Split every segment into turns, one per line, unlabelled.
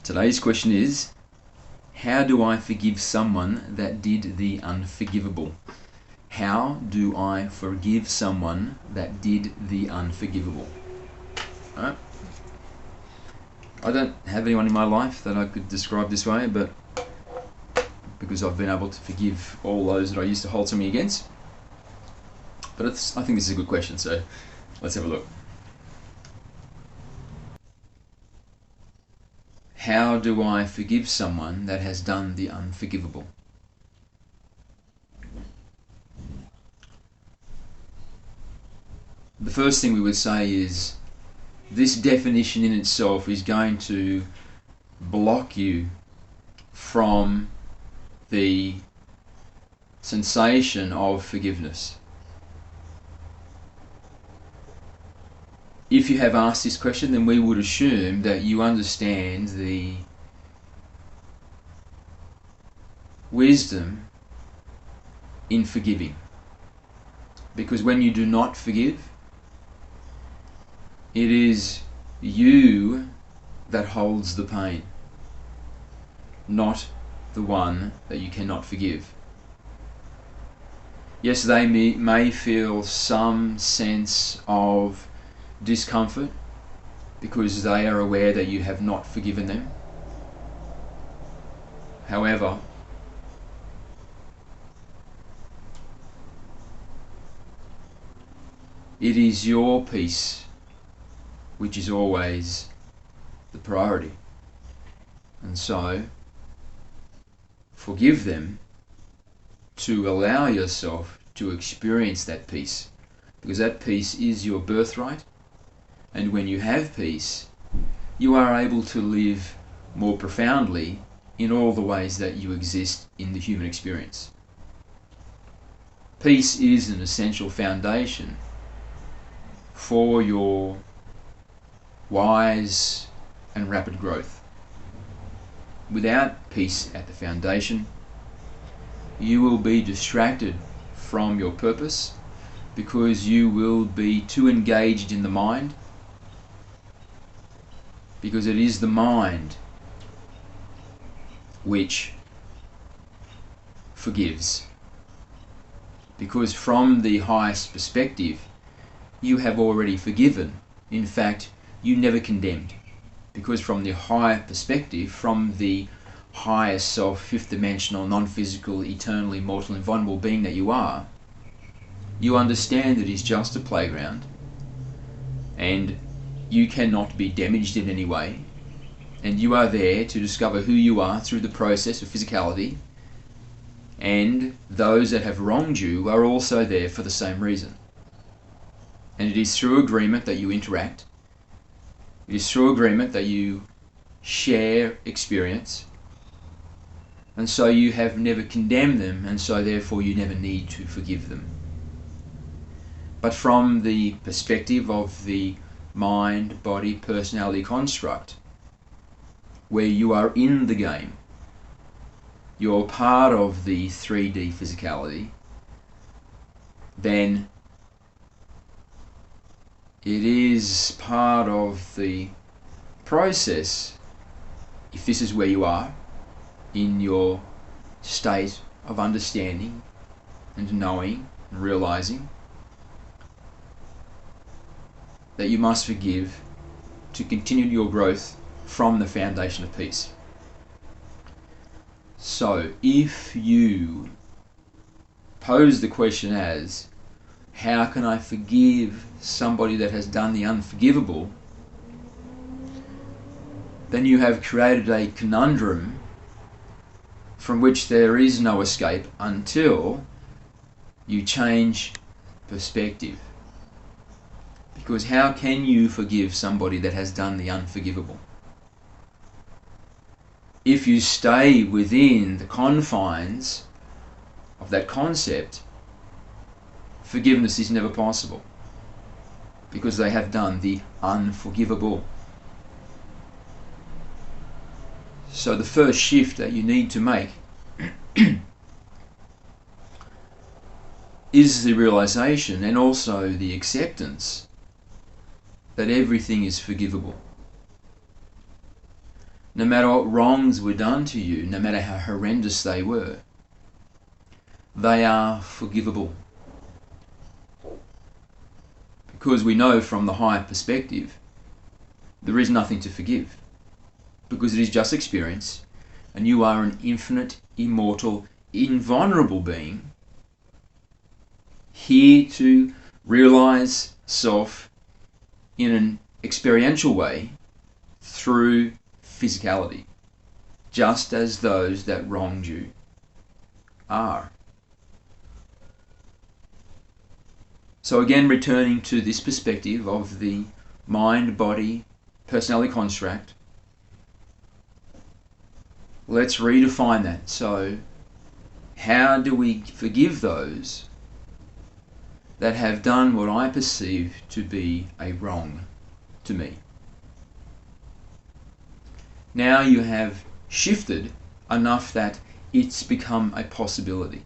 Today's question is, how do I forgive someone that did the unforgivable? How do I forgive someone that did the unforgivable? Alright. I don't have anyone in my life that I could describe this way, but because I've been able to forgive all those that I used to hold something against. But I think this is a good question, so let's have a look. How do I forgive someone that has done the unforgivable? The first thing we would say is this definition in itself is going to block you from the sensation of forgiveness. If you have asked this question, then we would assume that you understand the wisdom in forgiving. Because when you do not forgive, it is you that holds the pain, not the one that you cannot forgive. Yes, they may feel some sense of discomfort because they are aware that you have not forgiven them. However, it is your peace which is always the priority. And so, forgive them to allow yourself to experience that peace, because that peace is your birthright. And when you have peace, you are able to live more profoundly in all the ways that you exist in the human experience. Peace is an essential foundation for your wise and rapid growth. Without peace at the foundation, you will be distracted from your purpose because you will be too engaged in the mind, because it is the mind which forgives. Because from the highest perspective, you have already forgiven. In fact, you never condemned. Because from the higher perspective, from the higher self, fifth dimensional, non-physical, eternally mortal and vulnerable being that you are, you understand that it is just a playground and you cannot be damaged in any way, and you are there to discover who you are through the process of physicality, and those that have wronged you are also there for the same reason. And it is through agreement that you interact. It is through agreement that you share experience, and so you have never condemned them, and so therefore you never need to forgive them. But from the perspective of the mind, body, personality construct, where you are in the game, you're part of the 3D physicality, then it is part of the process, if this is where you are in your state of understanding and knowing and realizing, that you must forgive to continue your growth from the foundation of peace. So if you pose the question as, how can I forgive somebody that has done the unforgivable, then you have created a conundrum from which there is no escape until you change perspective. Because how can you forgive somebody that has done the unforgivable? If you stay within the confines of that concept, forgiveness is never possible, because they have done the unforgivable. So the first shift that you need to make is the realization and also the acceptance that everything is forgivable. no matter what wrongs were done to you, no matter how horrendous they were, they are forgivable. Because we know from the higher perspective, there is nothing to forgive. Because it is just experience, and you are an infinite, immortal, invulnerable being, here to realize self in an experiential way through physicality, just as those that wronged you are. So again, returning to this perspective of the mind-body personality construct, let's redefine that. So how do we forgive those that have done what I perceive to be a wrong to me? Now you have shifted enough that it's become a possibility.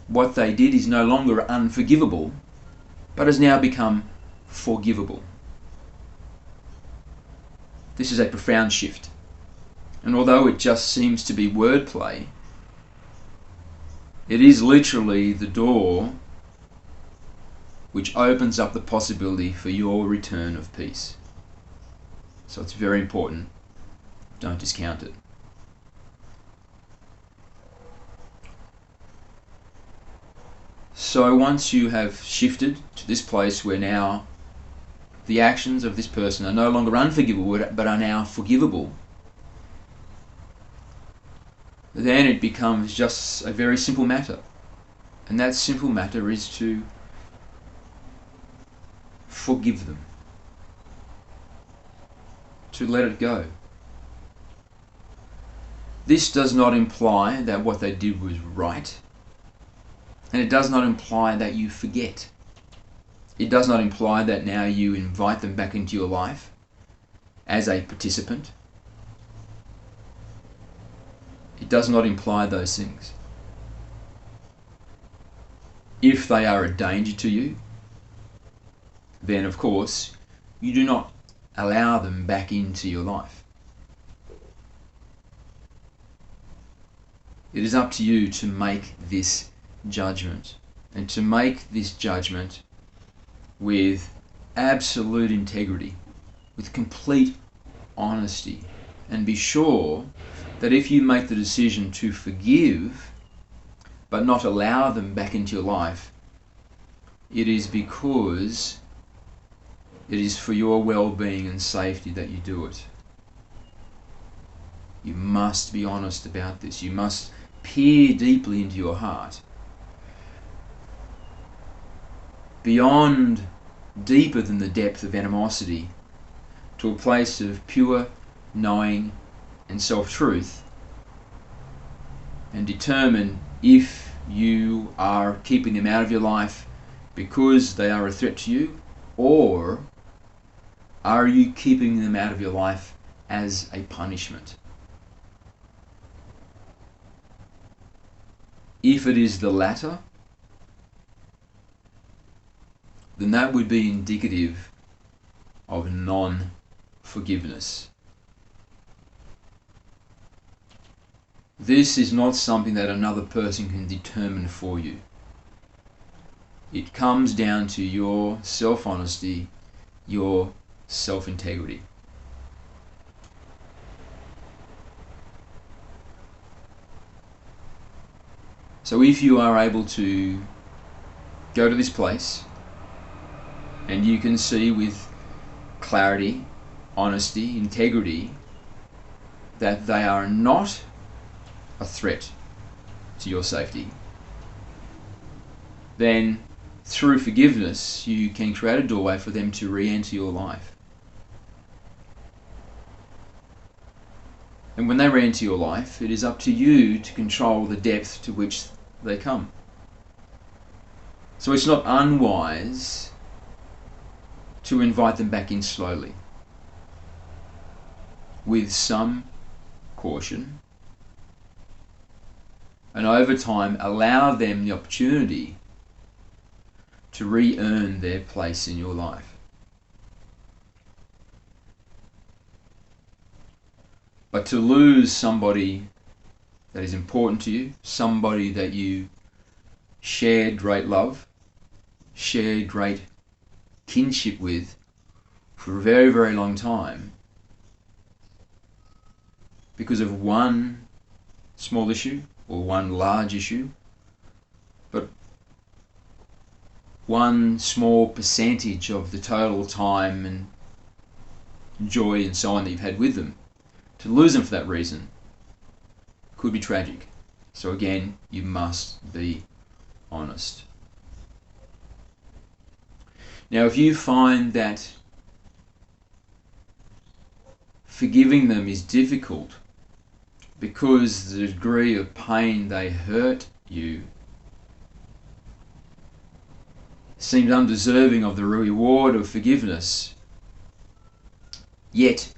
What they did is no longer unforgivable, but has now become forgivable. This is a profound shift. And although it just seems to be wordplay, it is literally the door which opens up the possibility for your return of peace. So it's very important. Don't discount it. So once you have shifted to this place where now the actions of this person are no longer unforgivable but are now forgivable, then it becomes just a very simple matter. And that simple matter is to forgive them, to let it go. This does not imply that what they did was right, and it does not imply that you forget. It does not imply that now you invite them back into your life as a participant. It does not imply those things. If they are a danger to you, then of course you do not allow them back into your life. It is up to you to make this judgment, and to make this judgment with absolute integrity, with complete honesty, and be sure that if you make the decision to forgive but not allow them back into your life, it is because it is for your well-being and safety that you do it. You must be honest about this. You must peer deeply into your heart, beyond, deeper than the depth of animosity, to a place of pure knowing and self-truth, and determine if you are keeping them out of your life because they are a threat to you, or are you keeping them out of your life as a punishment? If it is the latter, then that would be indicative of non-forgiveness. This is not something that another person can determine for you. It comes down to your self-honesty, your self-integrity. So if you are able to go to this place and you can see with clarity, honesty, integrity that they are not a threat to your safety, then through forgiveness you can create a doorway for them to re-enter your life. And when they re-enter your life, it is up to you to control the depth to which they come. So it's not unwise to invite them back in slowly, with some caution, and over time allow them the opportunity to re-earn their place in your life. But to lose somebody that is important to you, somebody that you shared great love, shared great kinship with for a very, very long time, because of one small issue or one large issue, but one small percentage of the total time and joy and so on that you've had with them, to lose them for that reason could be tragic. So again, you must be honest. Now, if you find that forgiving them is difficult because the degree of pain they hurt you seems undeserving of the reward of forgiveness, yet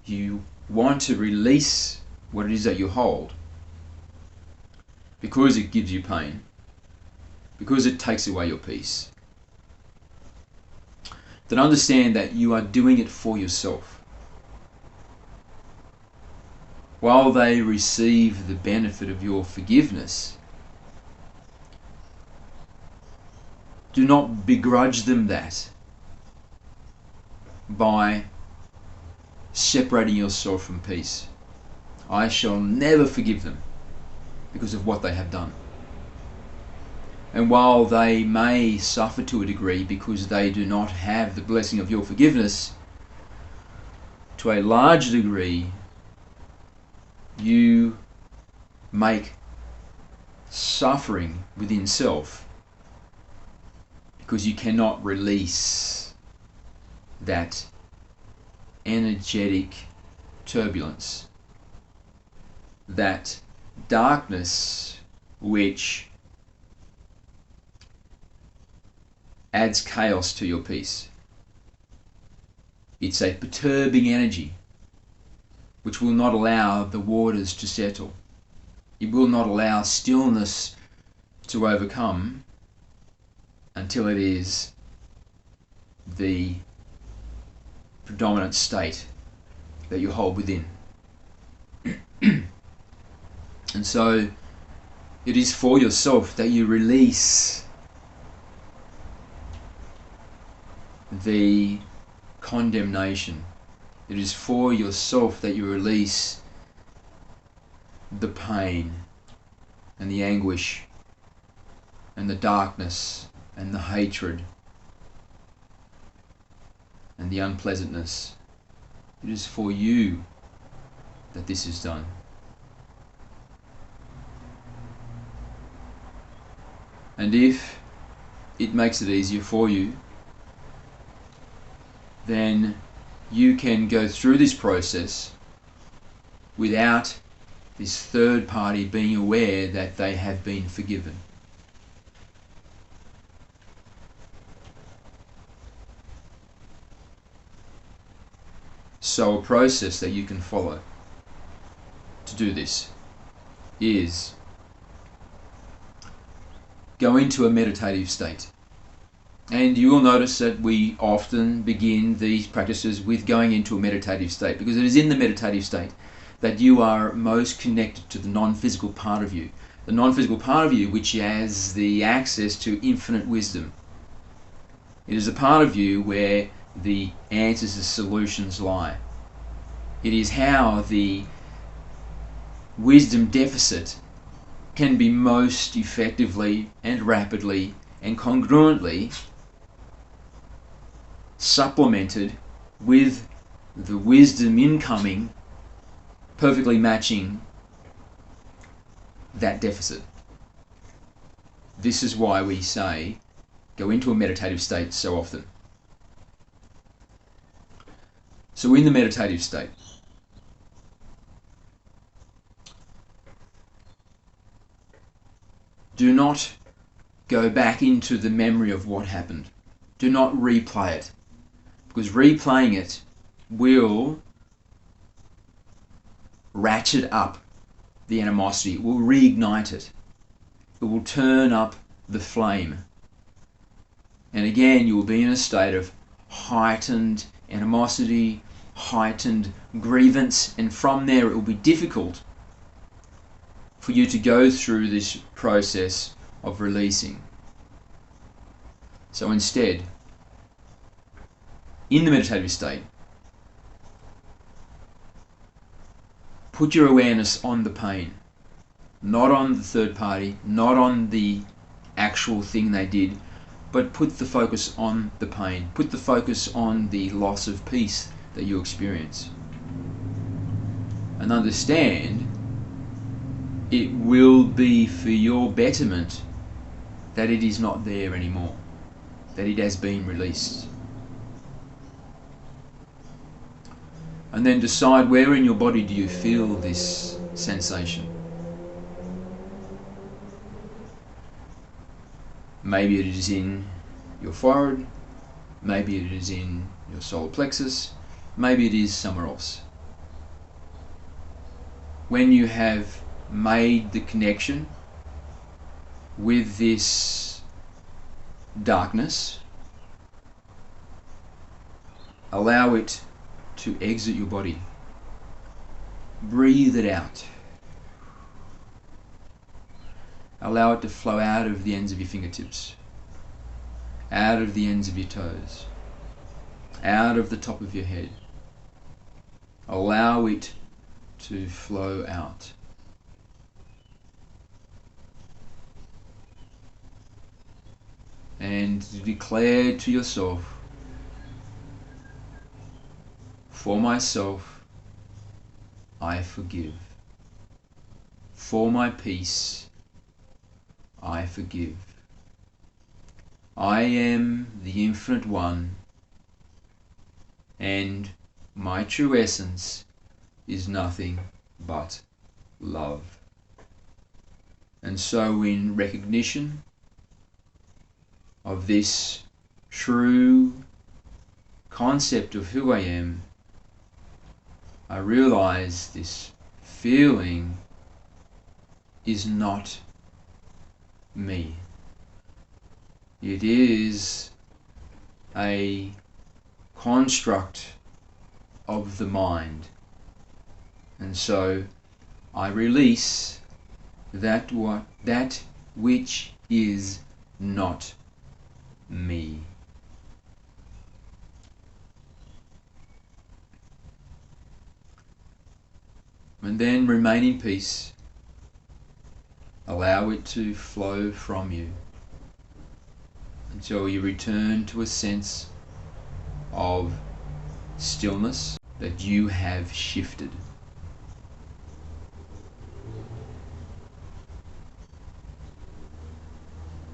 you want to release what it is that you hold because it gives you pain, because it takes away your peace, then understand that you are doing it for yourself. While they receive the benefit of your forgiveness, do not begrudge them that by separating yourself from peace. I shall never forgive them because of what they have done. And while they may suffer to a degree because they do not have the blessing of your forgiveness, to a large degree, you make suffering within self because you cannot release that energetic turbulence, that darkness which adds chaos to your peace. It's a perturbing energy which will not allow the waters to settle. It will not allow stillness to overcome until it is the predominant state that you hold within. And so it is for yourself that you release the condemnation. It is for yourself that you release the pain and the anguish and the darkness and the hatred and the unpleasantness. It is for you that this is done. And if it makes it easier for you, then you can go through this process without this third party being aware that they have been forgiven. So a process that you can follow to do this is go into a meditative state. And you will notice that we often begin these practices with going into a meditative state, because it is in the meditative state that you are most connected to the non-physical part of you. The non-physical part of you which has the access to infinite wisdom. It is a part of you where the answers and solutions lie. It is how the wisdom deficit can be most effectively and rapidly and congruently supplemented with the wisdom incoming, perfectly matching that deficit. This is why we say go into a meditative state so often. So in the meditative state, do not go back into the memory of what happened. Do not replay it, because replaying it will ratchet up the animosity. It will reignite it. It will turn up the flame. And again, you will be in a state of heightened animosity, heightened grievance, and from there it will be difficult for you to go through this process of releasing. So instead, in the meditative state, put your awareness on the pain, not on the third party, not on the actual thing they did, but put the focus on the pain. Put the focus on the loss of peace that you experience. And understand it will be for your betterment that it is not there anymore, that it has been released. And then decide where in your body do you feel this sensation. Maybe it is in your forehead, maybe it is in your solar plexus, maybe it is somewhere else. When you have made the connection with this darkness, allow it to exit your body. Breathe it out. Allow it to flow out of the ends of your fingertips, out of the ends of your toes, out of the top of your head. Allow it to flow out. And declare to yourself, for myself, I forgive. For my peace, I forgive. I am the Infinite One, and my true essence is nothing but love. And so in recognition of this true concept of who I am, I realize this feeling is not me. It is a construct of the mind. And so I release that which is not me. And then remain in peace. Allow it to flow from you until you return to a sense of stillness, that you have shifted.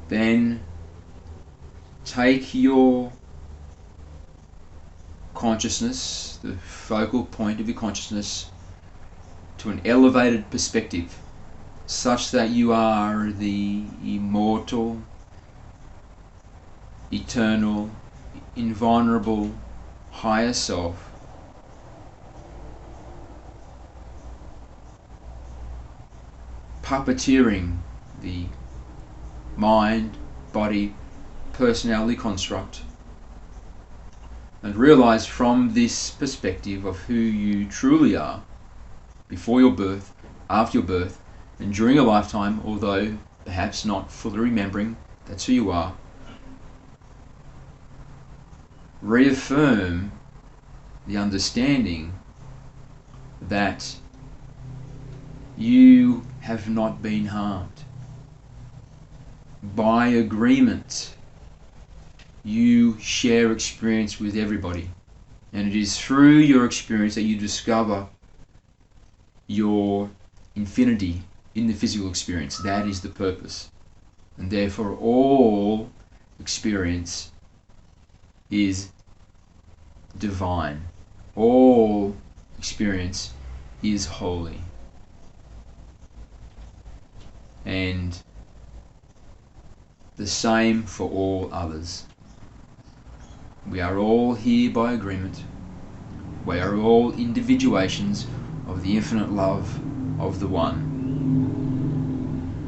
Then take your consciousness, the focal point of your consciousness, to an elevated perspective, such that you are the immortal, eternal, invulnerable, higher self, puppeteering the mind, body, personality construct, and realize from this perspective of who you truly are, before your birth, after your birth, and during a lifetime, although perhaps not fully remembering that's who you are, reaffirm the understanding that you have not been harmed. By agreement, you share experience with everybody, and it is through your experience that you discover your infinity in the physical experience. That is the purpose, and therefore all experience is divine. All experience is holy, and the same for all others. We are all here by agreement. We are all individuations of the infinite love of the One.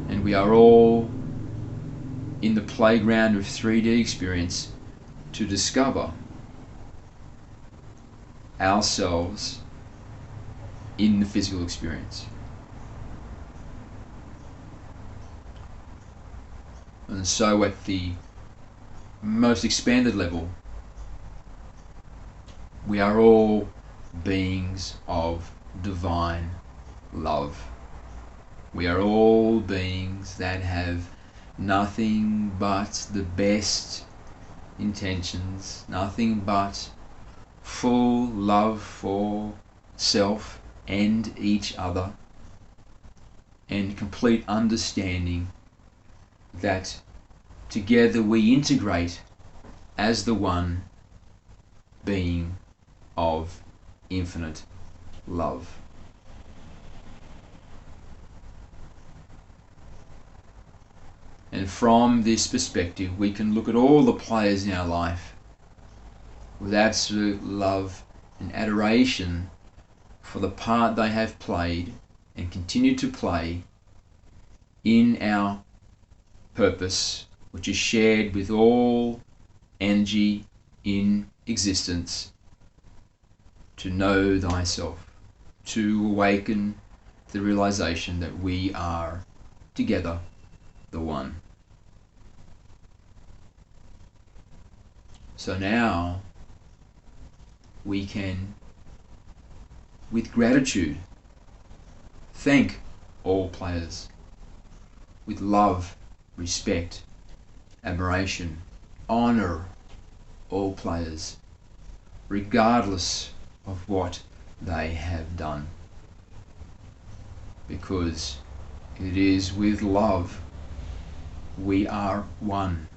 And we are all in the playground of 3D experience to discover ourselves in the physical experience. And so at the most expanded level, we are all beings of divine love. We are all beings that have nothing but the best intentions, nothing but full love for self and each other, and complete understanding that together we integrate as the one being of infinite love. And from this perspective, we can look at all the players in our life with absolute love and adoration for the part they have played and continue to play in our purpose, which is shared with all energy in existence, to know thyself, to awaken the realization that we are together the one. So now we can, with gratitude, thank all players, with love, respect, admiration, honor all players, regardless of what they have done. Because it is with love we are one.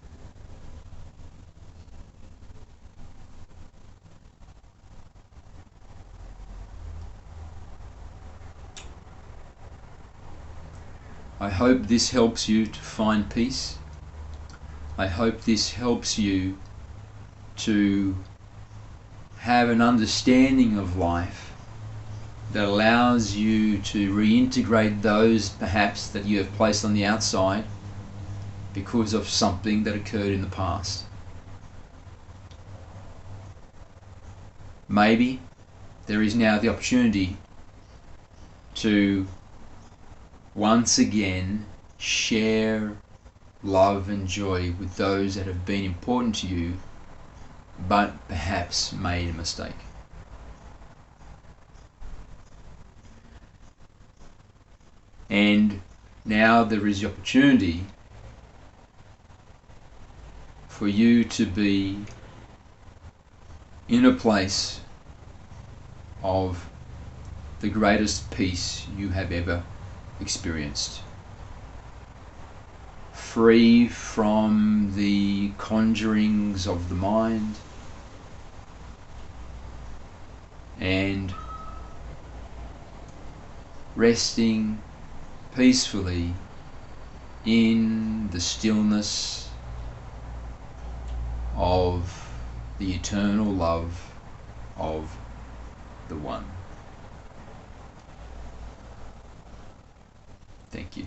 I hope this helps you to find peace. I hope this helps you to have an understanding of life that allows you to reintegrate those perhaps that you have placed on the outside because of something that occurred in the past. Maybe there is now the opportunity to once again share love and joy with those that have been important to you but perhaps made a mistake. And now there is the opportunity for you to be in a place of the greatest peace you have ever experienced, free from the conjurings of the mind, and resting peacefully in the stillness of the eternal love of the One. Thank you.